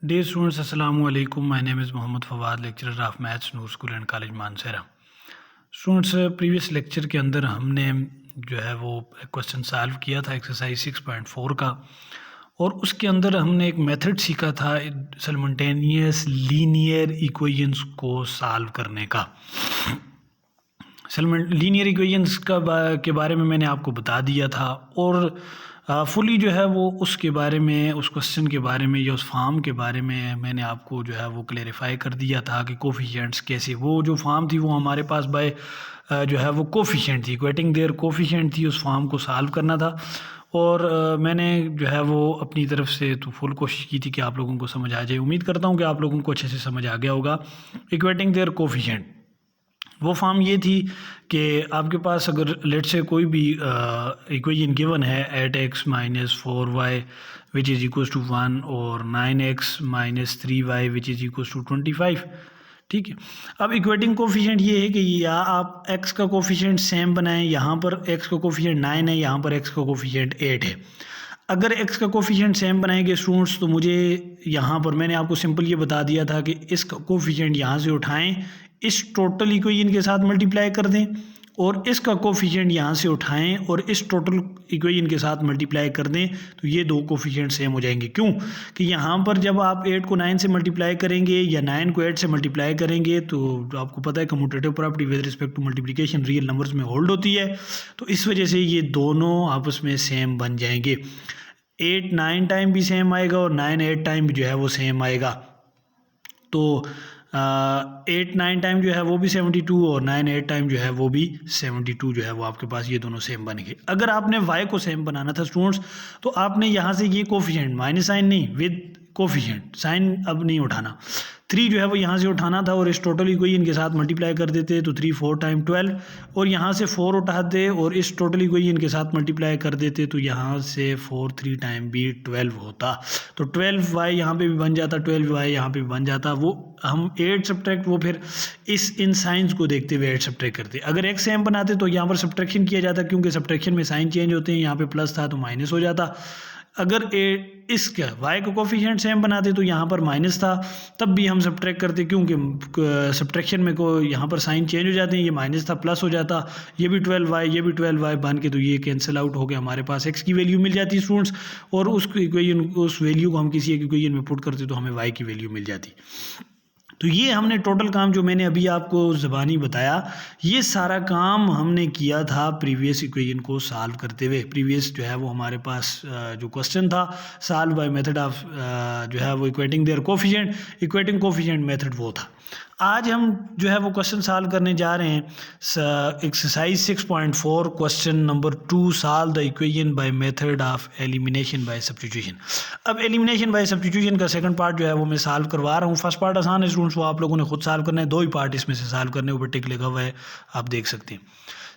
Dear students, Assalamu alaikum. My name is Mohammad Fawad, lecturer of Maths, Noor School and College Manasara. Students, previous lecture के अंदर हमने जो है वो question solve किया था एक्सरसाइज 6.4 का, और उसके अंदर हमने एक मेथड सीखा था साइमल्टेनियस लीनियर इक्वेशंस को सॉल्व करने का। लीनियर इक्वेशंस के बारे में मैंने आपको बता दिया था, और फुली जो है वो उसके बारे में, उस क्वेश्चन के बारे में या उस फॉर्म के बारे में मैंने आपको जो है वो क्लेरिफाई कर दिया था कि कोफिशिएंट्स कैसे, वो जो फॉर्म थी वो हमारे पास बाय जो है वो कोफिशिएंट थी, इक्वेटिंग देयर कोफिशिएंट थी, उस फॉर्म को सॉल्व करना था। और मैंने जो है वो अपनी तरफ से तो फुल कोशिश की थी कि आप लोगों को समझ आ जाए। उम्मीद करता हूँ कि आप लोगों को अच्छे से समझ आ गया होगा। इक्वेटिंग देयर कोफिशिएंट वो फॉर्म ये थी कि आपके पास अगर लेट से कोई भी इक्वेशन गिवन है 8x - 4y which is equals to 1 और 9x - 3y which is equals to 25। ठीक है, अब इक्वेटिंग कोफिशिएंट ये है कि या आप x का कोफिशिएंट सेम बनाएं, यहाँ पर x का कोफिशिएंट 9 है, यहाँ पर x का कोफिशिएंट 8 है। अगर x का कोफिशिएंट सेम बनाएंगे स्टूडेंट्स, तो मुझे यहाँ पर मैंने आपको सिंपल ये बता दिया था कि इस कोफिशिएंट यहाँ से उठाएं, इस टोटल इक्वेशन के साथ मल्टीप्लाई कर दें, और इसका कोफिशिएंट यहाँ से उठाएं और इस टोटल इक्वेशन के साथ मल्टीप्लाई कर दें, तो ये दो कोफिशिएंट सेम हो जाएंगे। क्यों कि यहाँ पर जब आप 8 को 9 से मल्टीप्लाई करेंगे या 9 को 8 से मल्टीप्लाई करेंगे, तो आपको पता है commutative property with respect to multiplication real numbers में होल्ड होती है, तो इस वजह से ये दोनों आपस में सेम बन जाएंगे। 8 9 टाइम भी सेम आएगा और 9 8 टाइम भी जो है वो सेम आएगा। तो 8 9 टाइम जो है वो भी 72 और 9 8 टाइम जो है वो भी 72 जो है वो आपके पास ये दोनों सेम बन गए। अगर आपने y को सेम बनाना था स्टूडेंट्स, तो आपने यहाँ से ये कोफिशिएंट माइनस साइन नहीं, विद कोफिशिएंट साइन अब नहीं उठाना, 3 जो है वो यहाँ से उठाना था और इस टोटल इक्वेशन के साथ मल्टीप्लाई कर देते, तो 3 4 टाइम 12, और यहाँ से 4 उठाते और इस टोटल इक्वेशन के साथ मल्टीप्लाई कर देते, तो यहाँ से 4 3 टाइम भी 12 होता, तो 12y यहाँ पे भी बन जाता, 12y यहाँ पे भी बन जाता। वो हम 8 सब्ट्रैक्ट, वो फिर इन साइंस को देखते हुए 8 सब्ट्रैक्ट करते। अगर x सेम बनाते तो यहाँ पर सब्ट्रैक्शन किया जाता, क्योंकि सब्ट्रैक्शन में साइन चेंज होते हैं, यहाँ पे प्लस था तो माइनस हो जाता। अगर इसका y का कोफिशिएंट सेम बनाते तो यहाँ पर माइनस था, तब भी हम सब्ट्रैक्ट करते, क्योंकि सब्ट्रैक्शन में को यहाँ पर साइन चेंज हो जाते हैं, ये माइनस था प्लस हो जाता, ये भी 12y ये भी 12y बन के, तो ये कैंसिल आउट हो गया, हमारे पास x की वैल्यू मिल जाती स्टूडेंट्स, और उस इक्वेशन उस वैल्यू को हम किसी एक इक्वेशन में पुट करते तो हमें y की वैल्यू मिल जाती। तो ये हमने टोटल काम जो मैंने अभी आपको ज़बानी बताया, ये सारा काम हमने किया था प्रीवियस इक्वेशन को सॉल्व करते हुए। प्रीवियस जो है वो हमारे पास जो क्वेश्चन था सॉल्व बाय मेथड ऑफ जो है वो equating their coefficient, equating coefficient method वो था। आज हम जो है वो क्वेश्चन सॉल्व करने जा रहे हैं exercise 6.4 question number 2, solve the equation by method of elimination by substitution. अब एलिमिनेशन बाय सब्स्टिट्यूशन का सेकंड पार्ट जो है वो मैं सॉल्व करवा रहा हूँ। फर्स्ट पार्ट आसान है स्टूडेंट्स, वो आप लोगों ने खुद सॉल्व करना है, 2 ही पार्ट इसमें से सॉल्व करने, ऊपर टिक लिखा हुआ है आप देख सकते हैं।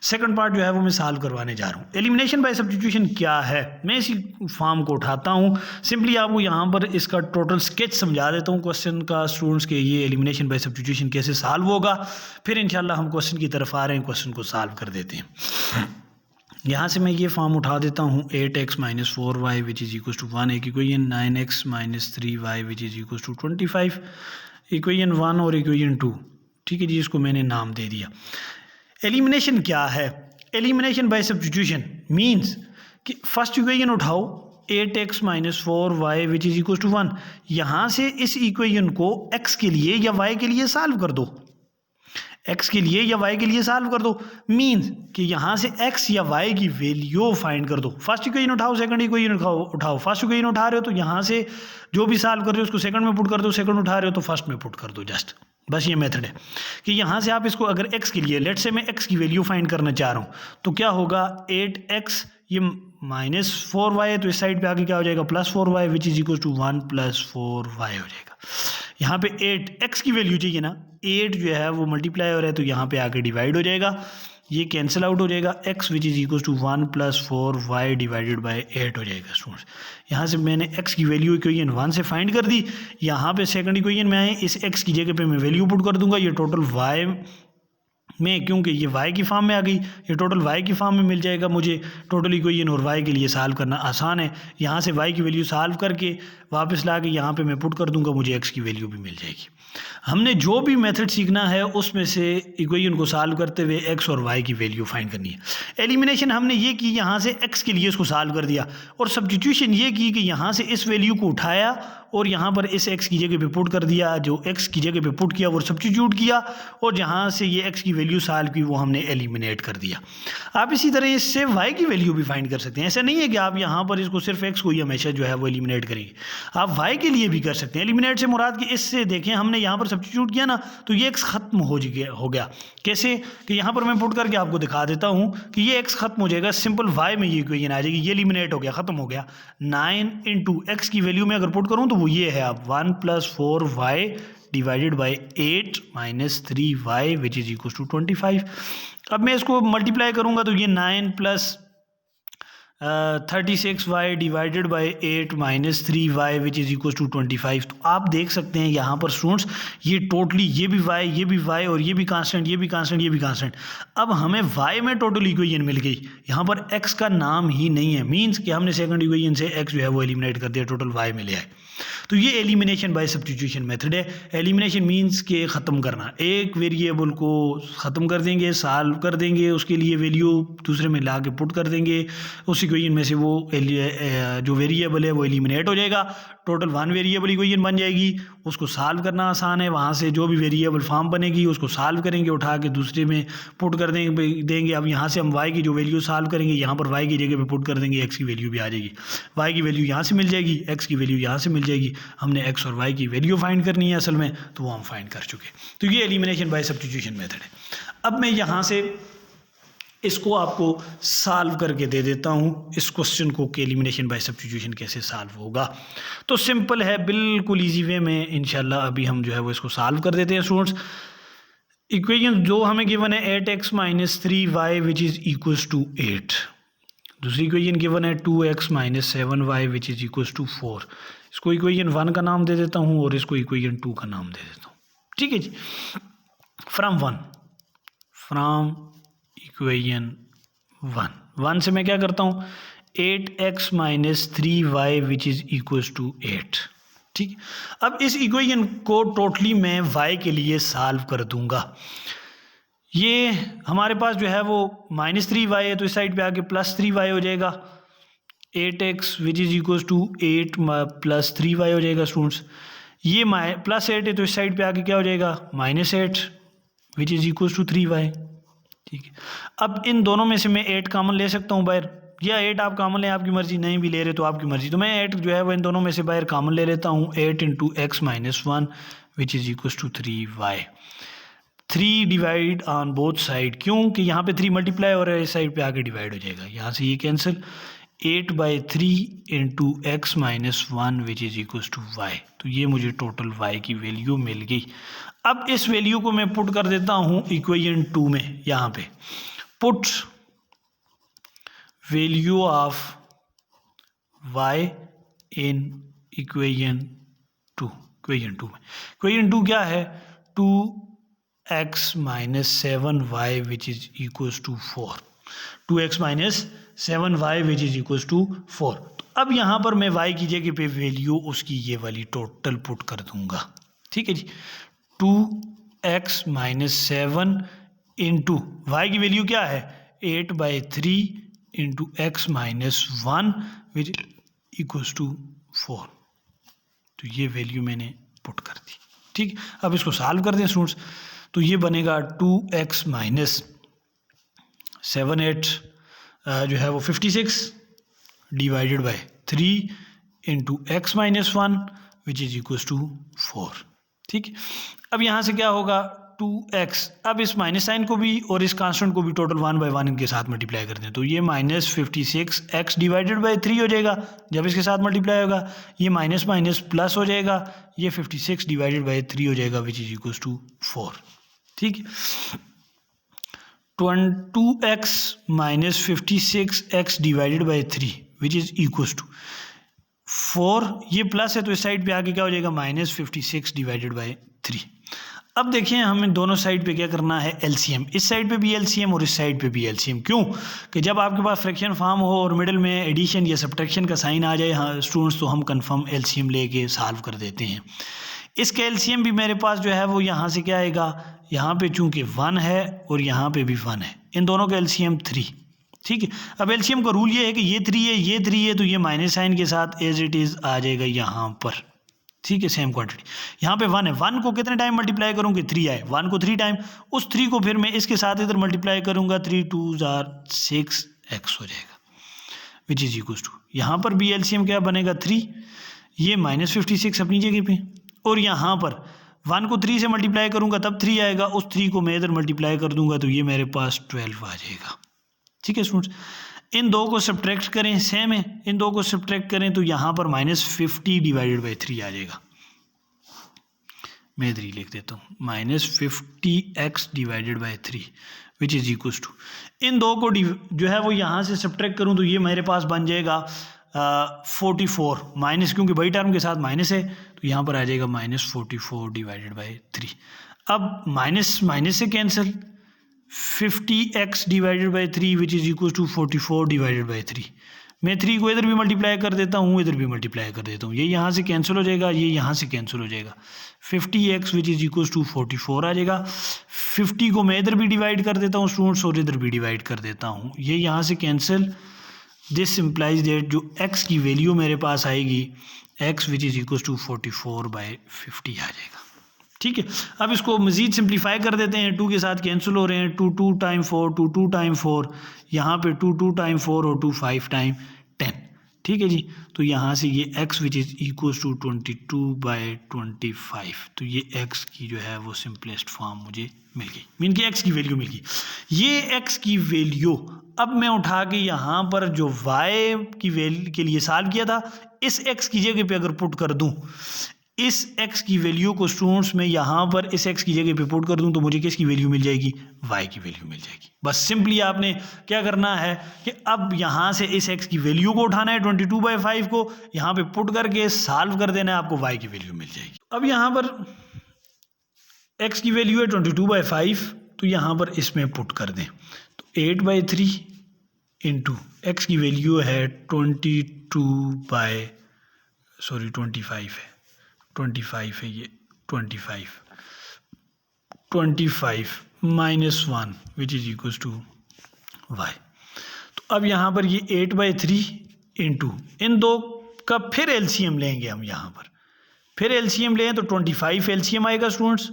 सेकंड पार्ट जो है वो मैं सॉल्व करवाने जा रहा हूँ। एलिमिनेशन बाय सब्स्टिट्यूशन क्या है, मैं इसी फॉर्म को उठाता हूँ, सिंपली आपको यहाँ पर इसका टोटल स्केच समझा देता हूँ क्वेश्चन का स्टूडेंट्स के, ये एलिमिनेशन बाय सब्स्टिट्यूशन कैसे सॉल्व होगा, फिर इंशाल्लाह हम क्वेश्चन की तरफ आ रहे हैं, क्वेश्चन को सॉल्व कर देते हैं। यहाँ से मैं ये फॉर्म उठा देता हूँ, 8x - 4y which is equal to 1 एक equation, 9x - 3y which is equal to 25 equation 1 और इक्वेशन 2। ठीक है जी, इसको मैंने नाम दे दिया। एलिमिनेशन क्या है, एलिमिनेशन बाय सब्स्टिट्यूशन मीन्स कि फर्स्ट इक्वेशन उठाओ 8x - 4y which is equal to 1, यहाँ से इस इक्वेशन को x के लिए या y के लिए सॉल्व कर दो, x के लिए या y के लिए सॉल्व कर दो, मीन्स कि यहाँ से x या y की वैल्यू फाइंड कर दो। फर्स्ट इक्वेशन उठाओ, सेकंड इक्वेशन उठाओ, फर्स्ट इक्वेशन उठा रहे हो तो यहाँ से जो भी सॉल्व कर रहे हो उसको सेकंड में पुट कर दो, सेकंड उठा रहे हो तो फर्स्ट में पुट कर दो, जस्ट बस ये मेथड है कि यहाँ से आप इसको अगर x के लिए, लेट से मैं x की वैल्यू फाइंड करना चाह रहा हूँ, तो क्या होगा 8x ये -4y है, तो इस साइड पे आके क्या हो जाएगा +4y which is equal to 1 + 4y हो जाएगा। यहाँ पे 8x की वैल्यू चाहिए ना, 8 जो है वो मल्टीप्लाई हो रहा है तो यहाँ पे आके डिवाइड हो जाएगा, ये कैंसिल आउट हो जाएगा, x which is equal to 1 + 4y divided by 8 हो जाएगा स्टूडेंट्स। यहाँ से मैंने x की वैल्यू इक्वेशन 1 से फाइंड कर दी, यहाँ पे सेकंड इक्वेशन में आए, इस x की जगह पे मैं वैल्यू पुट कर दूंगा, ये टोटल y में, क्योंकि ये y की फॉर्म में आ गई, ये टोटल y की फॉर्म में मिल जाएगा मुझे टोटल इक्वेशन, और y के लिए सॉल्व करना आसान है। यहाँ से y की वैल्यू सॉल्व करके वापस ला के यहाँ पे मैं पुट कर दूंगा, मुझे x की वैल्यू भी मिल जाएगी। हमने जो भी मेथड सीखना है उसमें से इक्वेशन को सॉल्व करते हुए x और y की वैल्यू फाइंड करनी है। एलिमिनेशन हमने ये की, यहाँ से x के लिए इसको सॉल्व कर दिया, और सब्स्टिट्यूशन ये की कि यहाँ से इस वैल्यू को उठाया और यहाँ पर इस x की जगह पे पुट कर दिया, जो x की जगह पे पुट किया वो सब्स्टिट्यूट किया, और जहाँ से ये x की वैल्यू सॉल्व की वो हमने एलिमिनेट कर दिया। आप इसी तरह इससे y की वैल्यू भी फाइंड कर सकते हैं। ऐसा नहीं है कि आप यहाँ पर इसको सिर्फ x को ही हमेशा जो है वो एलिमिनेट करेंगे, आप y के लिए भी कर सकते हैं। एलिमिनेट से मुराद कि इससे देखें हमने यहाँ पर सब्स्टिट्यूट किया ना, तो ये x खत्म हो गया। कैसे कि यहाँ पर मैं पुट करके आपको दिखा देता हूँ कि ये x खत्म हो जाएगा, सिंपल y में ये इक्वेशन आ जाएगी, ये एलिमिनेट हो गया, खत्म हो गया। 9 इंटू x की वैल्यू में अगर पुट करूँ तो वो ये है अब 1 + 4y divided by 8 - 3y which is equal to 25। अब मैं इसको मल्टीप्लाई करूँगा तो ये 9 + 36y divided by 8 - 3y which is equal to 25। तो आप देख सकते हैं यहाँ पर स्टूडेंट्स ये टोटली ये भी y और ये भी कांस्टेंट, ये भी कांस्टेंट, ये भी कांस्टेंट। अब हमें y में टोटल इक्वेशन मिल गई, यहाँ पर x का नाम ही नहीं है, मींस कि हमने सेकंड इक्वेशन से x जो है वो एलिमिनेट कर दिया, टोटल y मिले आए। तो ये एलिमिनेशन बाय सब्स्टिट्यूशन मेथड है। एलिमिनेशन मींस के ख़त्म करना, एक वेरिएबल को ख़त्म कर देंगे, सॉल्व कर देंगे, उसके लिए वैल्यू दूसरे में ला के पुट कर देंगे, उस इक्वेशन में से वो जो वेरिएबल है वो एलिमिनेट हो जाएगा, टोटल 1 वेरिएबल इक्वेशन बन जाएगी। उसको सॉल्व करना आसान है, वहाँ से जो भी वेरिएबल फॉर्म बनेगी उसको सॉल्व करेंगे, उठा के दूसरे में पुट कर देंगे। अब यहाँ से हम y की जो वैल्यू सॉल्व करेंगे, यहाँ पर y की जगह पे पुट कर देंगे, x की वैल्यू भी आ जाएगी, y की वैल्यू यहाँ से मिल जाएगी, x की वैल्यू यहाँ से मिल जाएगी। हमने x और y की वैल्यू फाइंड करनी है असल में, तो वो हम फाइंड कर चुके। तो ये एलिमिनेशन बाय सब्स्टिट्यूशन मेथड है। अब मैं यहाँ से इसको आपको सॉल्व करके दे देता हूँ इस क्वेश्चन को कि एलिमिनेशन बाय सब्स्टिट्यूशन कैसे सॉल्व होगा। तो सिंपल है, बिल्कुल इजी वे में इंशाल्लाह अभी हम जो है वो इसको सॉल्व कर देते हैं स्टूडेंट्स। इक्वेशन जो हमें गिवन है 8x - 3y which is equals to 8। दूसरी इक्वेशन गिवन है 2x - 7y which is equals to 4। इसको इक्वेशन 1 का नाम दे देता हूँ और इसको इक्वेशन 2 का नाम दे देता हूँ, ठीक है जी। फ्रॉम इक्वेशन 1 से मैं क्या करता हूँ 8x - 3y which is equals to 8, ठीक। अब इस इक्वेशन को टोटली मैं y के लिए सॉल्व कर दूंगा। ये हमारे पास जो है वो -3y है, तो इस साइड पे आके +3y हो जाएगा। 8x which is equals to 8 + 3y हो जाएगा स्टूडेंट्स। ये +8 है तो इस साइड पे आके क्या हो जाएगा -8 विच इज़ इक्वल्स टू 3y, ठीक है। अब इन दोनों में से मैं 8 कॉमन ले सकता हूँ बाहर, या 8 आप कॉमन लें, आपकी मर्जी, नहीं भी ले रहे तो आपकी मर्जी। तो मैं 8 जो है वो इन दोनों में से बाहर कॉमन ले लेता हूँ, 8 × x - 1 which is equals to 3y। 3 divide on both side, क्योंकि यहाँ पे 3 मल्टीप्लाई हो रहा है, इस साइड पे आके डिवाइड हो जाएगा, यहाँ से ये cancel. 8/3 × x - 1 which is equals to y। तो ये मुझे टोटल y की वैल्यू मिल गई। अब इस वैल्यू को मैं पुट कर देता हूँ इक्वेशन 2 में, यहाँ पे put value of y in equation 2 में। इक्वेशन 2 क्या है 2x - 7y which is equals to 4। 2x - 7y which is equals to 4। तो अब यहाँ पर मैं y की जगह पे वैल्यू उसकी ये वाली टोटल पुट कर दूंगा, ठीक है जी। 2x - 7 इंटू y की वैल्यू क्या है 8/3 × x - 1 विच इक्वल्स टू 4। तो ये वैल्यू मैंने पुट कर दी, ठीक। अब इसको सॉल्व कर दें स्टूडेंट्स, तो ये बनेगा 2x - 7 8 जो है वो 56 divided by 3 × x - 1 which is equals to 4, ठीक। अब यहाँ से क्या होगा 2x, अब इस माइनस साइन को भी और इस कांस्टेंट को भी टोटल 1/1 इनके साथ मल्टीप्लाई कर दें, तो ये -56x डिवाइडेड बाय 3 हो जाएगा जब इसके साथ मल्टीप्लाई होगा। ये माइनस माइनस प्लस हो जाएगा, ये 56 डिवाइडेड बाय 3 हो जाएगा विच इज इक्वल्स टू 4, ठीक। 2x - 56x divided by 3 which is equals to 4। ये प्लस है तो इस साइड पे आके क्या हो जाएगा -56 डिवाइडेड बाय 3। अब देखें हमें दोनों साइड पे क्या करना है, एलसीएम। इस साइड पे भी एलसीएम और इस साइड पे भी एलसीएम। क्यों कि जब आपके पास फ्रैक्शन फॉर्म हो और मिडिल में एडिशन या सब्ट्रैक्शन का साइन आ जाए हाँ स्टूडेंट्स, तो हम कंफर्म एलसीएम लेके सॉल्व कर देते हैं। इसका एलसीएम भी मेरे पास जो है वो यहाँ से क्या आएगा, यहाँ पे चूँकि 1 है और यहाँ पे भी 1 है, इन दोनों का एलसीएम 3। ठीक है, अब एलसीएम का रूल ये है कि ये 3 है ये 3 है, तो ये माइनस साइन के साथ एज इट इज़ आ जाएगा यहाँ पर। ठीक है, सेम क्वांटिटी। यहाँ पे 1 है, 1 को कितने टाइम मल्टीप्लाई करूँगी, 3 आए, 1 को 3 टाइम, उस 3 को फिर मैं इसके साथ इधर मल्टीप्लाई करूँगा, 3 2s are 6x हो जाएगा, विच इज़ इक्वल्स टू, यहाँ पर भी एलसीएम क्या बनेगा 3, ये -56 अपनी जगह पे, और यहाँ पर 1 को 3 से मल्टीप्लाई करूँगा तब 3 आएगा, उस 3 को मैं इधर मल्टीप्लाई कर दूंगा तो ये मेरे पास 12 आ जाएगा। ठीक है स्टूडेंट्स, इन दो को सब्ट्रैक्ट करें, सेम है, इन दो को सब्ट्रैक्ट करें तो यहाँ पर -50 डिवाइडेड बाई 3 आ जाएगा। मैं 3 लिख देता हूँ, -50x divided by 3 which is equals to, इन दो को जो है वो यहाँ से सब्ट्रैक्ट करूँ तो ये मेरे पास बन जाएगा 44 माइनस, क्योंकि बड़ी टर्म के साथ माइनस है तो यहाँ पर आ जाएगा -44 डिवाइडेड बाई 3। अब माइनस माइनस से cancel, 50x divided by 3 which is equal to 44 divided by 3। मैं 3 को इधर भी मल्टीप्लाई कर देता हूँ, इधर भी मल्टीप्लाई कर देता हूँ, ये यहाँ से कैंसिल हो जाएगा, ये यहाँ से कैंसिल हो जाएगा, 50x which is equal to 44 आ जाएगा। 50 को मैं इधर भी डिवाइड कर देता हूँ स्टूडेंट्स, और इधर भी डिवाइड कर देता हूँ, ये यहाँ से कैंसिल, दिस इम्प्लाइज दैट जो x की वैल्यू मेरे पास आएगी, x which is equal to 44 by 50 आ जाएगा। ठीक है, अब इसको मज़ीद सिंप्लीफाई कर देते हैं, 2 के साथ कैंसिल हो रहे हैं, 2 2 टाइम 4, 2 2 टाइम 4, यहाँ पे 2 2 टाइम 4 और 2 5 टाइम 10। ठीक है जी, तो यहाँ से ये x which is equal to 22 by 25, तो ये x की जो है वो सिंपलेस्ट फॉर्म मुझे मिल गई, मीन कि x की वैल्यू मिल गई। ये x की वैल्यू अब मैं उठा के यहाँ पर जो y की वैल्यू के लिए सॉल्व किया था, इस x की जगह पे अगर पुट कर दूँ, इस x की वैल्यू को स्टूडेंट्स में यहाँ पर इस x की जगह पे पुट कर दूँ तो मुझे किसकी वैल्यू मिल जाएगी, y की वैल्यू मिल जाएगी। बस सिंपली आपने क्या करना है कि अब यहाँ से इस x की वैल्यू को उठाना है, 22/5 को यहाँ पे पुट करके सॉल्व कर देना है, आपको y की वैल्यू मिल जाएगी। अब यहाँ पर x की वैल्यू है 22/5, तो यहाँ पर इसमें पुट कर दें तो 8/3 इंटू x की वैल्यू है 25 है, ये 25 minus 1 which is equals to y। तो अब यहाँ पर ये 8/3 इंटू इन दो का फिर एलसीएम लेंगे हम, यहाँ पर फिर एलसीएम लें तो 25 एलसीएम आएगा स्टूडेंट्स,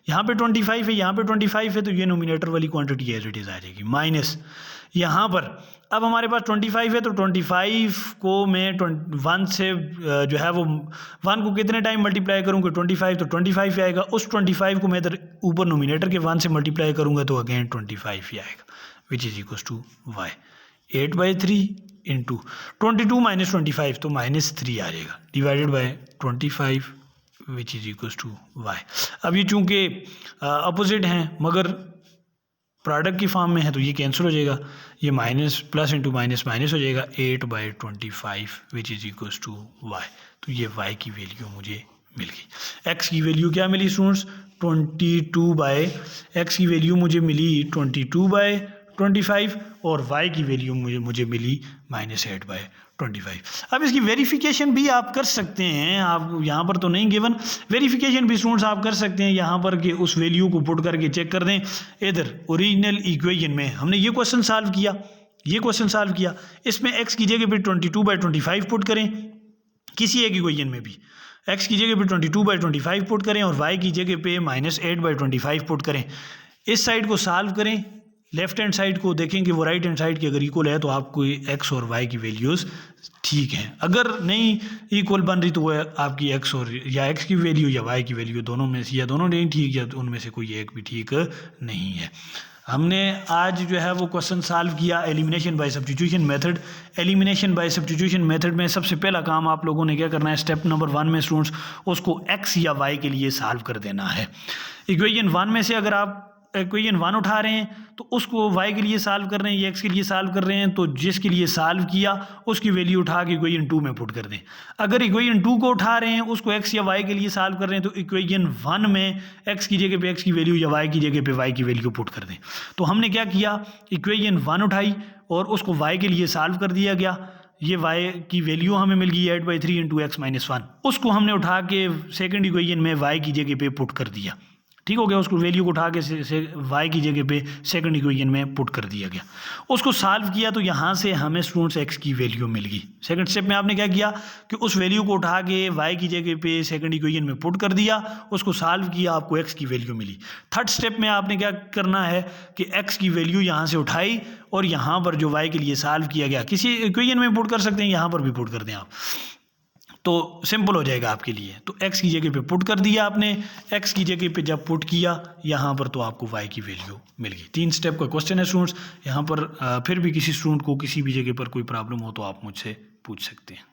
यहाँ पे 25 है यहाँ पे 25 है, तो ये नोमिनेटर वाली क्वांटिटी एज इट इज़ आ जाएगी, माइनस यहाँ पर अब हमारे पास 25 है तो 25 को मैं 1 से जो है वो 1 को कितने टाइम मल्टीप्लाई करूँगा, 25, तो 25 आएगा, उस 25 को मैं इधर ऊपर नोमिनेटर के 1 से मल्टीप्लाई करूँगा तो अगेन 25 ही आएगा, which is equals to y। 8/3 into 22 minus 25 तो -3 आ जाएगा, divided by 25 which is equals to y। अब ये चूँकि अपोजिट हैं मगर प्रोडक्ट की फॉर्म में है तो ये कैंसिल हो जाएगा, ये minus plus into minus minus हो जाएगा, 8/25 which is equals to y। तो ये y की वैल्यू मुझे मिल गई। x की वैल्यू क्या मिली स्टूडेंट्स, 22/x की वैल्यू मुझे मिली 22/25 और y की वैल्यू मुझे मिली -8/25। अब इसकी वेरिफिकेशन भी आप कर सकते हैं, आप यहाँ पर तो नहीं गिवन, वेरिफिकेशन भी स्टूडेंट्स आप कर सकते हैं यहाँ पर कि उस वैल्यू को पुट करके चेक कर दें। इधर ओरिजिनल इक्वेशन में हमने ये क्वेश्चन सॉल्व किया, इसमें x की जगह पे 22/25 पुट करें, किसी एक इक्वेशन में भी x की जगह पे 22/25 पुट करें और y की जगह पे -8/25 पुट करें। इस साइड को सॉल्व करें, लेफ्ट हैंड साइड को देखें कि वो राइट हैंड साइड की अगर इक्वल है तो आपको x और y की वैल्यूज़ ठीक हैं, अगर नहीं इक्वल बन रही तो वो आपकी x और या x की वैल्यू या y की वैल्यू दोनों में से या दोनों नहीं ठीक या उनमें से कोई एक भी ठीक नहीं है। हमने आज जो है वो क्वेश्चन सॉल्व किया elimination by substitution method. Elimination by substitution method में सबसे पहला काम आप लोगों ने क्या करना है, स्टेप नंबर 1 में स्टूडेंट्स उसको x या y के लिए सॉल्व कर देना है। इक्वेशन 1 में से अगर आप इक्वेशन 1 उठा रहे हैं तो उसको y के लिए सॉल्व कर रहे हैं, ये x के लिए सॉल्व कर रहे हैं, तो जिसके लिए सॉल्व किया उसकी वैल्यू उठा के इक्वेशन 2 में पुट कर दें। अगर इक्वेशन 2 को उठा रहे हैं, उसको x या y के लिए सॉल्व कर रहे हैं, तो इक्वेशन 1 में x की जगह पे x की वैल्यू या y की जगह पे y की वैल्यू पुट कर दें। तो हमने क्या किया, इक्वेशन 1 उठाई और उसको y के लिए सॉल्व कर दिया गया। ये y की वैल्यू हमें मिल गई 8/3 इंटू x माइनस 1, उसको हमने उठा के सेकंड इक्वेशन में y की जगह पे पुट कर दिया। ठीक हो गया, उसको वैल्यू को उठा के y की जगह पे सेकंड इक्वेशन में पुट कर दिया गया। उसको सॉल्व किया तो यहाँ से हमें स्टूडेंट्स x की वैल्यू मिल गई। सेकंड स्टेप में आपने क्या किया कि उस वैल्यू को उठा के y की जगह पे सेकंड इक्वेशन में पुट कर दिया, उसको सॉल्व किया, आपको x की वैल्यू मिली। थर्ड स्टेप में आपने क्या करना है कि x की वैल्यू यहाँ से उठाई और यहाँ पर जो y के लिए सॉल्व किया गया, किसी इक्वेशन में पुट कर सकते हैं, यहाँ पर भी पुट कर दें आप, तो सिंपल हो जाएगा आपके लिए। तो x की जगह पे पुट कर दिया आपने, x की जगह पे जब पुट किया यहाँ पर तो आपको y की वैल्यू मिल गई। 3 स्टेप का क्वेश्चन है स्टूडेंट्स। यहाँ पर फिर भी किसी स्टूडेंट को किसी भी जगह पर कोई प्रॉब्लम हो तो आप मुझसे पूछ सकते हैं।